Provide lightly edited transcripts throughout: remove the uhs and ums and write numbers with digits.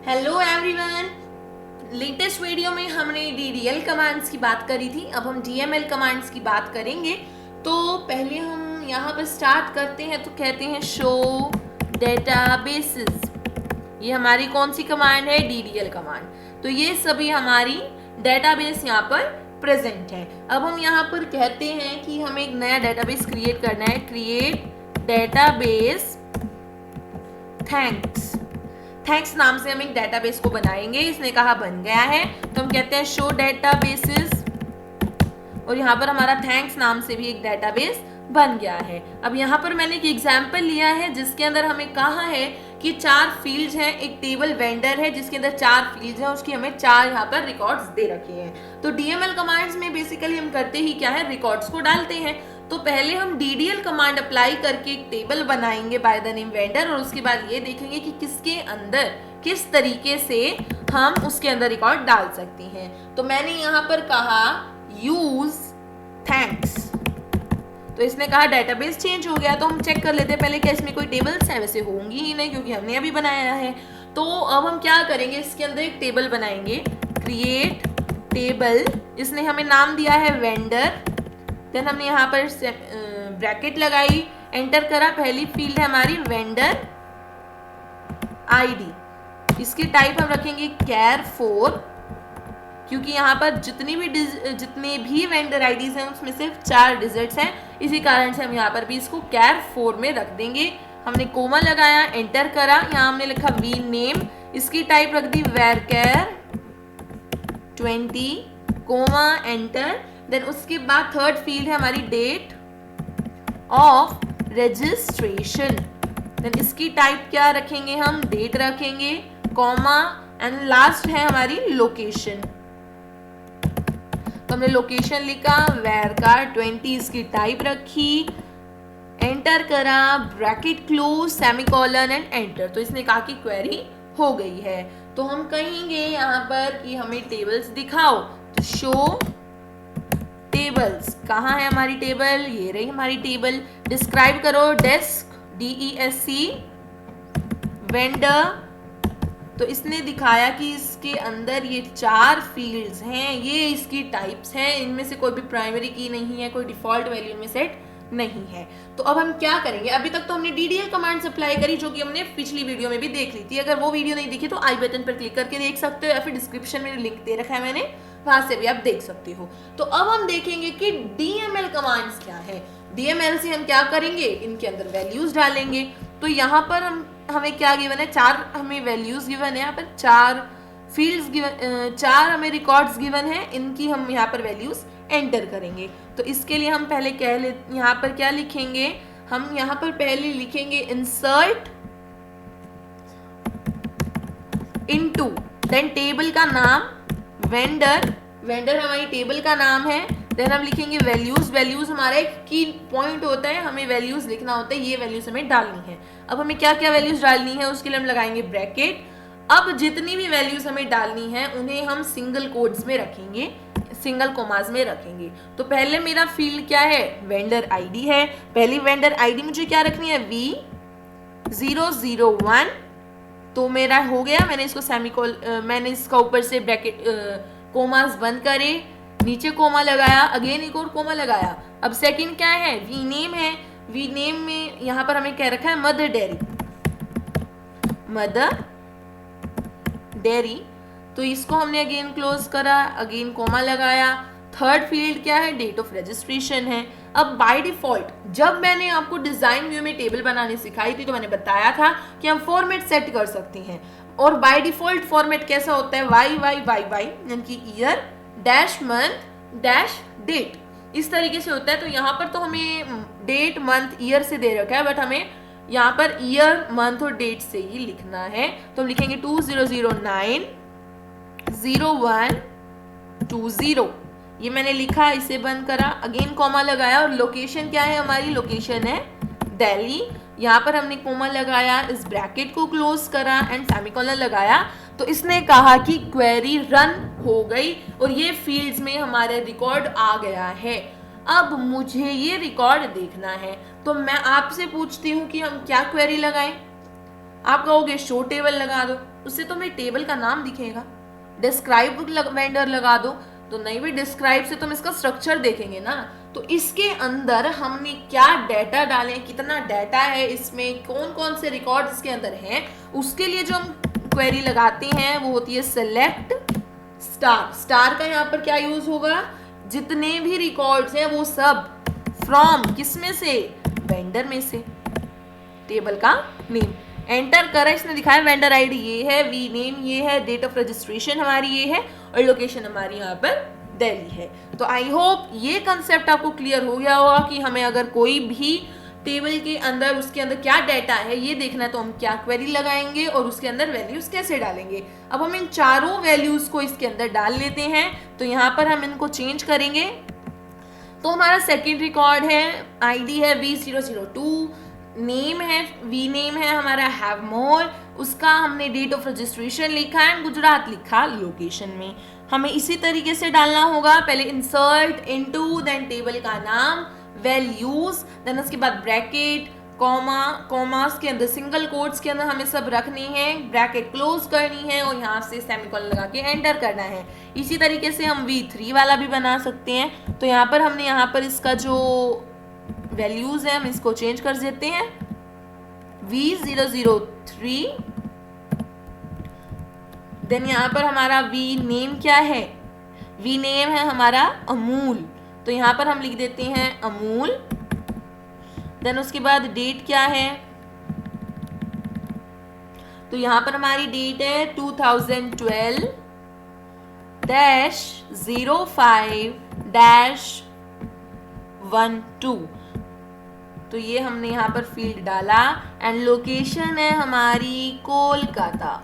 Hello everyone. Latest video में हमने DDL commands की बात करी थी, अब हम DML कमांड्स की बात करेंगे। तो पहले हम यहाँ पर स्टार्ट करते हैं तो कहते हैं शो डेटाबेसेस। ये हमारी कौन सी कमांड है? DDL command. तो ये सभी हमारी डेटाबेस यहाँ पर प्रेजेंट है। अब हम यहाँ पर कहते हैं कि हमें एक नया डेटाबेस क्रिएट करना है। क्रिएट डेटाबेस थैंक्स नाम से हम एक डेटाबेस को बनाएंगे। इसने कहा बन गया है, तो हम कहते हैं शो डेटाबेसेस, और यहाँ पर हमारा थैंक्स नाम से भी एक डेटाबेस बन गया है। अब यहाँ पर मैंने एक एग्जाम्पल लिया है जिसके अंदर हमें कहा है कि 4 फील्ड्स हैं। एक टेबल वेंडर है जिसके अंदर 4 फील्ड्स हैं, उसकी हमें 4 यहाँ पर रिकॉर्ड्स दे रखे हैं। तो DML कमांड्स में बेसिकली हम करते ही क्या है, रिकॉर्ड्स को डालते हैं। तो पहले हम DDL कमांड अप्लाई करके एक टेबल बनाएंगे बाय द नेम वेंडर, और उसके बाद ये देखेंगे कि किसके अंदर किस तरीके से हम उसके अंदर रिकॉर्ड डाल सकते हैं। तो मैंने यहाँ पर कहा यूज थैंक्स, तो इसने कहा डेटाबेस चेंज हो गया। तो हम चेक कर लेते हैं पहले क्या इसमें कोई टेबल्स है। वैसे होंगी ही नहीं क्योंकि हमने अभी बनाया है। तो अब हम क्या करेंगे, इसके अंदर एक टेबल बनाएंगे। क्रिएट टेबल, इसने हमें नाम दिया है वेंडर। देन हमने यहाँ पर ब्रैकेट लगाई, एंटर करा। पहली फील्ड है हमारी वेंडर आईडी। इसकी टाइप हम रखेंगे care for, क्योंकि यहाँ पर जितने भी वेंडर आईडीज हैं उसमें सिर्फ 4 डिजिट्स हैं, इसी कारण से हम यहाँ पर भी इसको care for में रख देंगे। हमने कोमा लगाया, एंटर करा। यहाँ हमने लिखा वी नेम, इसकी टाइप रख दी varchar 20, कोमा, एंटर। देन उसके बाद थर्ड फील्ड है हमारी डेट ऑफ रजिस्ट्रेशन। देन इसकी टाइप क्या रखेंगे, हम डेट रखेंगे, कॉमा, एंड लास्ट है हमारी लोकेशन। तो हमने लोकेशन लिखा, varchar 20, इसकी टाइप रखी, एंटर करा, bracket close, semicolon and enter. तो इसने कहा कि क्वेरी हो गई है। तो हम कहेंगे यहाँ पर कि हमें टेबल्स दिखाओ। तो शो टेबल्स, कहाँ है हमारी टेबल? ये रही हमारी टेबल। डिस्क्राइब करो डेस्क, DESC, वेंडर। तो इसने दिखाया कि इसके अंदर ये 4 फील्ड्स हैं, ये इसकी टाइप्स हैं, इनमें से कोई भी प्राइमरी की नहीं है, कोई डिफॉल्ट वैल्यू में सेट नहीं है। तो अब हम क्या करेंगे, अभी तक तो हमने DDL कमांड्स अप्लाई करी जो कि हमने पिछली वीडियो में भी देख ली थी। अगर वो वीडियो नहीं देखी तो आई बटन पर क्लिक करके देख सकते हो, या फिर डिस्क्रिप्शन में लिंक दे रखा है मैंने, वहां से भी आप देख सकते हो। तो अब हम देखेंगे कि DML कमांड्स क्या है। DML से हम क्या करेंगे, इनके अंदर वैल्यूज डालेंगे। तो यहाँ पर हमें क्या गिवन है, 4 हमें वैल्यूज गिवन है, यहाँ पर 4 फील्ड्स गिवन, 4 हमें रिकॉर्ड्स गिवन है, इनकी हम यहाँ पर वैल्यूज एंटर करेंगे। तो इसके लिए हम पहले यहाँ पर क्या लिखेंगे, हम यहाँ पर पहले लिखेंगे इंसर्ट इनटू, देन टेबल का नाम वेंडर हमारी टेबल का नाम है। देन हम लिखेंगे वैल्यूज हमारा एक की पॉइंट होता है, हमें वैल्यूज लिखना होता है, ये वैल्यूज हमें डालनी है। अब हमें क्या क्या वैल्यूज डालनी है, उसके लिए हम लगाएंगे ब्रैकेट। अब जितनी भी वैल्यूज हमें डालनी है उन्हें हम सिंगल कोड्स में रखेंगे, सिंगल कोमास में रखेंगे। तो पहले मेरा फील्ड क्या है, वेंडर आईडी है। पहली वेंडर आईडी मुझे क्या रखनी है, V001। तो मेरा हो गया, मैंने इसका ऊपर से ब्रैकेट कोमास बंद करे, नीचे कोमा लगाया, अगेन एक और कोमा लगाया। अब सेकंड क्या है, वी नेम है। वी नेम में यहाँ पर हमें क्या रखा है, मदर डेयरी। तो इसको हमने अगेन क्लोज करा, अगेन कोमा लगाया। थर्ड फील्ड क्या है, डेट ऑफ रजिस्ट्रेशन है। अब बाय डिफॉल्ट जब मैंने आपको डिजाइन व्यू में टेबल बनाने सिखाई थी तो मैंने बताया था कि हम फॉर्मेट सेट कर सकते हैं, और बाय डिफॉल्ट फॉर्मेट कैसा होता है, YYYY, यानी कि year dash month dash date, इस तरीके से होता है। तो यहाँ पर तो हमें डेट मंथ ईयर से दे रखा है, बट हमें यहाँ पर ईयर मंथ और डेट से ही लिखना है। तो हम लिखेंगे 2009-01-20, ये मैंने लिखा, इसे बंद करा, अगेन कॉमा लगाया। और लोकेशन क्या है, हमारी लोकेशन है दिल्ली। यहाँ पर हमने कोमा लगाया, इस ब्रैकेट को क्लोज करा एंड सेमीकोलन लगाया। तो इसने कहा कि क्वेरी रन हो गई और ये फील्ड्स में हमारे रिकॉर्ड आ गया है। अब मुझे ये रिकॉर्ड देखना है, तो मैं आपसे पूछती हूँ कि हम क्या क्वेरी लगाएं। आप कहोगे शो टेबल लगा दो, उससे तो हमें टेबल का नाम दिखेगा। डिस्क्राइब वेंडर लगा दो तो नहीं भी, डिस्क्राइब से तुम इसका स्ट्रक्चर देखेंगे ना। तो इसके अंदर हमने क्या डाटा डाले, कितना डाटा है इसमें, कौन कौन से रिकॉर्ड इसके अंदर हैं, उसके लिए जो हम क्वेरी लगाते हैं वो होती है सेलेक्ट स्टार। स्टार का यहाँ पर क्या यूज होगा, जितने भी रिकॉर्ड्स हैं वो सब फ्रॉम किस में से, वेंडर में से, टेबल का नेम। एंटर करा, इसने दिखाया वेंडर आईडी ये है, वी नेम ये है, डेट ऑफ रजिस्ट्रेशन हमारी ये है और लोकेशन हमारी यहाँ पर दिल्ली है। तो आई होप ये कंसेप्ट आपको क्लियर हो गया होगा कि हमें अगर कोई भी टेबल के अंदर उसके अंदर क्या डाटा है ये देखना है तो हम क्या क्वेरी लगाएंगे और उसके अंदर वैल्यूज कैसे डालेंगे। अब हम इन चारों वैल्यूज को इसके अंदर डाल लेते हैं। तो यहाँ पर हम इनको चेंज करेंगे। तो हमारा सेकेंड रिकॉर्ड है, आईडी है V002, नेम है, वी नेम है हमारा हैव मोर, उसका हमने डेट ऑफ रजिस्ट्रेशन लिखा है, गुजरात लिखा लोकेशन में। हमें इसी तरीके से डालना होगा, पहले इंसर्ट इनटू, देन टेबल का नाम, वैल्यूज, देन उसके बाद ब्रैकेट, कॉमा, कॉमास के अंदर सिंगल कोट्स के अंदर हमें सब रखनी है, ब्रैकेट क्लोज करनी है और यहाँ से सेमीकोलन लगा के एंटर करना है। इसी तरीके से हम V3 वाला भी बना सकते हैं। तो यहाँ पर हमने यहाँ पर इसका जो वैल्यूज है हम इसको चेंज कर देते हैं, V003, देन यहाँ पर हमारा वी नेम क्या है, वी नेम है हमारा अमूल, तो यहाँ पर हम लिख देते हैं अमूल। देन उसके बाद डेट क्या है, तो यहाँ पर हमारी डेट है 2012-05-12, तो ये हमने यहाँ पर फील्ड डाला। एंड लोकेशन है हमारी कोलकाता,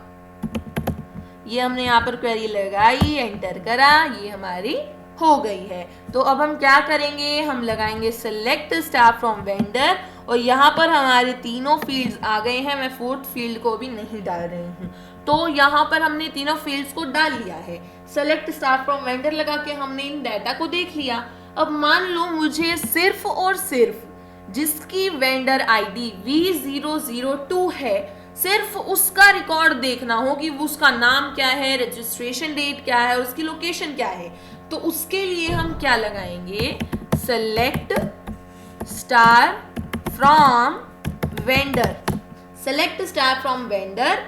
ये हमने यहाँ पर क्वेरी लगाई, एंटर करा, ये हमारी हो गई है। तो अब हम क्या करेंगे, हम लगाएंगे सेलेक्ट स्टार फ्रॉम वेंडर और यहाँ पर हमारे तीनों फील्ड्स आ गए हैं। मैं फोर्थ फील्ड को भी नहीं डाल रही हूँ। तो यहाँ पर हमने तीनों फील्ड्स को डाल लिया है। सेलेक्ट स्टार फ्रॉम वेंडर लगा के हमने इन डाटा को देख लिया। अब मान लो मुझे सिर्फ और सिर्फ जिसकी वेंडर आईडी V002 है, सिर्फ उसका रिकॉर्ड देखना हो कि उसका नाम क्या है, रजिस्ट्रेशन डेट क्या है और उसकी लोकेशन क्या है। तो उसके लिए हम क्या लगाएंगे, select star from vendor, select star from vendor,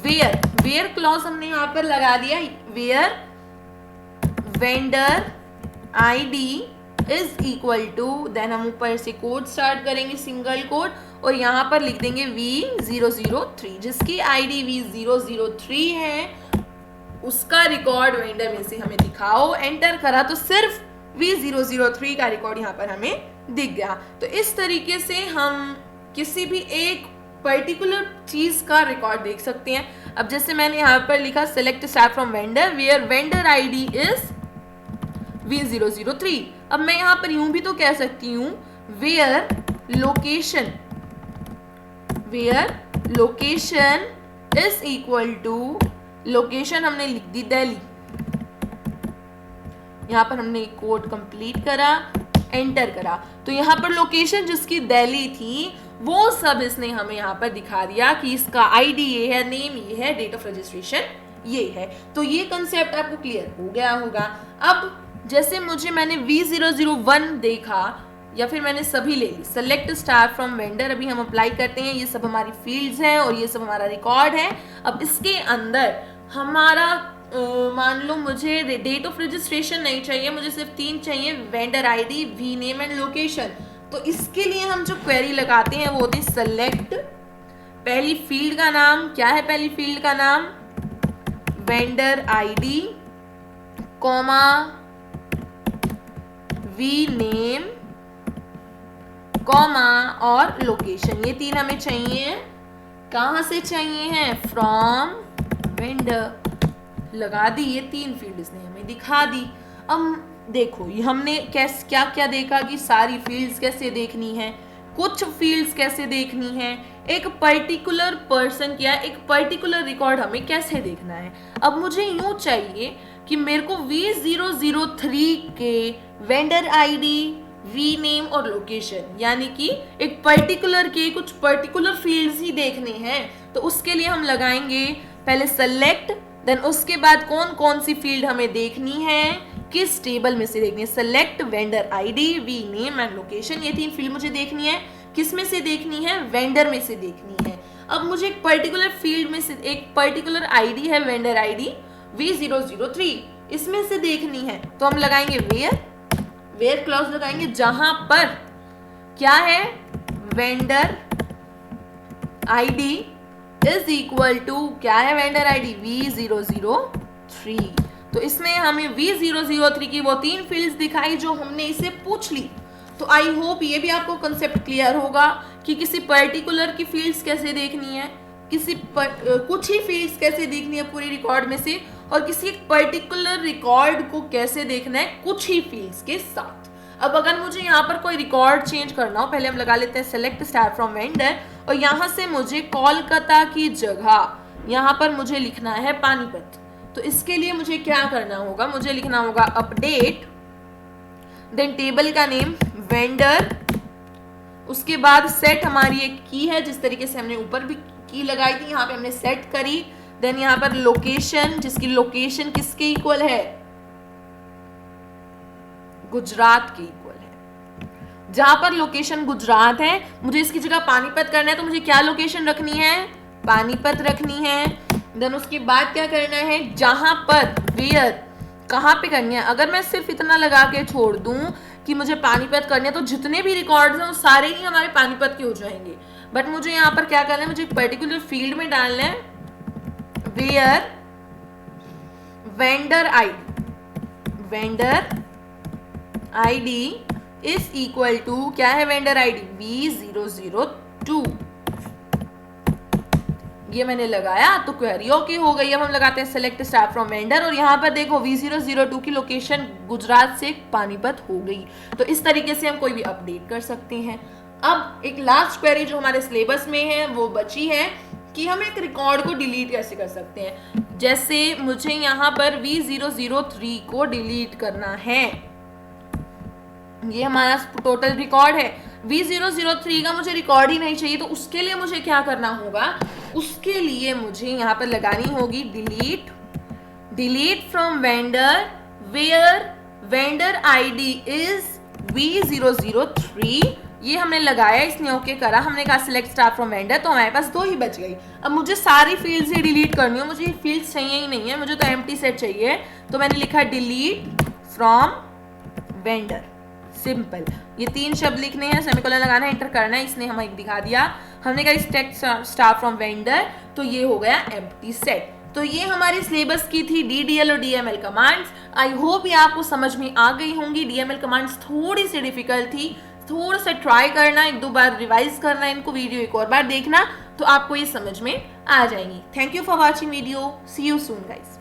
where, where clause हमने यहां पर लगा दिया, where vendor ID is equal to, then हम ऊपर से कोड स्टार्ट करेंगे, सिंगल कोड, और यहाँ पर लिख देंगे V003, जिसकी आईडी V003 है उसका रिकॉर्ड वेंडर में से हमें दिखाओ। एंटर करा तो सिर्फ V003 का रिकॉर्ड यहाँ पर हमें दिख गया। तो इस तरीके से हम किसी भी एक पर्टिकुलर चीज का रिकॉर्ड देख सकते हैं। अब जैसे मैंने यहाँ पर लिखा select star from vendor where vendor ID is V003। अब मैं यहाँ पर यूं भी तो कह सकती हूँ where location is equal to, location हमने लिख दी दिल्ली, यहाँ पर हमने कोड कंप्लीट करा, एंटर करा, तो यहाँ पर लोकेशन जिसकी दिल्ली थी वो सब इसने हमें यहाँ पर दिखा दिया कि इसका आईडी ये है, नेम ये है, डेट ऑफ रजिस्ट्रेशन ये है। तो ये कंसेप्ट आपको क्लियर हो गया होगा। अब जैसे मैंने V001 देखा या फिर मैंने सभी ले ली, सेलेक्ट स्टार फ्रॉम वेंडर अभी हम अप्लाई करते हैं, ये सब हमारी फील्ड्स हैं और ये सब हमारा रिकॉर्ड है। अब इसके अंदर हमारा मान लो मुझे डेट ऑफ रजिस्ट्रेशन नहीं चाहिए, मुझे सिर्फ 3 चाहिए, vendor ID, V name and location. तो इसके लिए हम जो क्वेरी लगाते हैं वो होती है सेलेक्ट, पहली फील्ड का नाम क्या है, पहली फील्ड का नाम vendor ID, comma V name, comma और लोकेशन, ये 3 हमें चाहिए। कहां से चाहिए हैं, फ्रॉम वेंडर, लगा दी, ये 3 फील्ड इसने हमें दिखा दी। अब देखो ये हमने क्या क्या देखा कि सारी फील्ड्स कैसे देखनी है, कुछ फील्ड्स कैसे देखनी है, एक पर्टिकुलर पर्सन क्या, एक पर्टिकुलर रिकॉर्ड हमें कैसे देखना है। अब मुझे यूं चाहिए कि मेरे को V003 के वेंडर आईडी, वी नेम और लोकेशन, यानी कि एक पर्टिकुलर के कुछ पर्टिकुलर फील्ड्स ही देखने हैं। तो उसके लिए हम लगाएंगे पहले सेलेक्ट, देन उसके बाद कौन कौन सी फील्ड हमें देखनी है, किस टेबल में से देखनी है, select vendor ID, V name and location, ये 3 फील्ड मुझे देखनी है। किस में से देखनी है, वेंडर में से देखनी है। अब मुझे एक पर्टिकुलर फील्ड में से एक पर्टिकुलर आईडी है, वेंडर आईडी V003, इसमें से देखनी है, तो हम लगाएंगे वेयर क्लॉज लगाएंगे, जहां पर क्या है, vendor ID is equal to क्या है, वेंडर आईडी V003। तो इसमें हमें V003 की वो 3 फील्ड्स दिखाई जो हमने इसे पूछ ली। तो आई होप ये भी आपको कंसेप्ट क्लियर होगा कि किसी पर्टिकुलर की फील्ड्स कैसे देखनी है, कुछ ही फील्ड्स कैसे देखनी है पूरी रिकॉर्ड में से, और किसी पर्टिकुलर रिकॉर्ड को कैसे देखना है कुछ ही फील्ड्स के साथ। अब अगर मुझे यहाँ पर कोई रिकॉर्ड चेंज करना हो, पहले हम लगा लेते हैं सेलेक्ट स्टार फ्रॉम वेंडर, और यहाँ से मुझे कोलकाता की जगह यहाँ पर मुझे लिखना है पानीपत। तो इसके लिए मुझे क्या करना होगा, मुझे लिखना होगा अपडेट, देन टेबल का नेम वेंडर, उसके बाद सेट हमारी एक की है, जिस तरीके से हमने ऊपर भी की लगाई थी, यहाँ पे हमने सेट करी। देन यहाँ पर लोकेशन, जिसकी लोकेशन किसके इक्वल है, गुजरात के इक्वल है। जहां पर लोकेशन गुजरात है, मुझे इसकी जगह पानीपत करना है, तो मुझे क्या लोकेशन रखनी है, पानीपत रखनी है। देन उसके बाद क्या करना है, जहां पर वेयर कहां पे करनी है। अगर मैं सिर्फ इतना लगा के छोड़ दूं कि मुझे पानीपत करनी है, तो जितने भी रिकॉर्ड्स हैं वो सारे ही हमारे पानीपत के हो जाएंगे। बट मुझे यहाँ पर क्या करना है, मुझे एक पर्टिकुलर फील्ड में डालना है where vendor ID is equal to क्या है, वेंडर आईडी V002। ये मैंने लगाया तो क्वेरी ओके हो गई। अब हम लगाते हैं सेलेक्ट स्टार फ्रॉम वेंडर, और यहाँ पर देखो V002 की लोकेशन गुजरात से पानीपत हो गई। तो इस तरीके से हम कोई भी अपडेट कर सकते हैं। अब एक लास्ट क्वेरी जो हमारे सिलेबस में है वो बची है कि हम एक रिकॉर्ड को डिलीट कैसे कर सकते हैं। जैसे मुझे यहाँ पर V003 को डिलीट करना है, ये हमारा टोटल रिकॉर्ड है। V003 का मुझे रिकॉर्ड ही नहीं चाहिए, तो उसके लिए मुझे क्या करना होगा, उसके लिए मुझे यहाँ पर लगानी होगी delete from vendor where vendor ID is V003। ये हमने लगाया, इसने ओके करा, हमने कहा सिलेक्ट स्टार फ्रॉम वेंडर, तो हमारे पास 2 ही बच गई। अब मुझे सारी फील्ड्स ही डिलीट करनी है, मुझे फील्ड्स चाहिए ही नहीं है, मुझे तो एम्प्टी सेट चाहिए। तो मैंने लिखा डिलीट फ्रॉम वेंडर, सिंपल। ये 3 शब्द लिखने हैं, सेमीकोलन लगाना है, एंटर करना है, इसने हमें दिखा दिया। हमने कहा सिलेक्ट स्टार फ्रॉम वेंडर, तो ये हो गया एम्प्टी सेट। तो ये हमारी सिलेबस की थी DDL और DML कमांड्स। आई होप ये आपको समझ में आ गई होंगी। DML कमांड्स थोड़ी सी डिफिकल्ट थी, थोड़ा सा ट्राई करना, 1-2 बार रिवाइज करना इनको, वीडियो एक और बार देखना, तो आपको ये समझ में आ जाएंगी। Thank you for watching video, see you soon guys.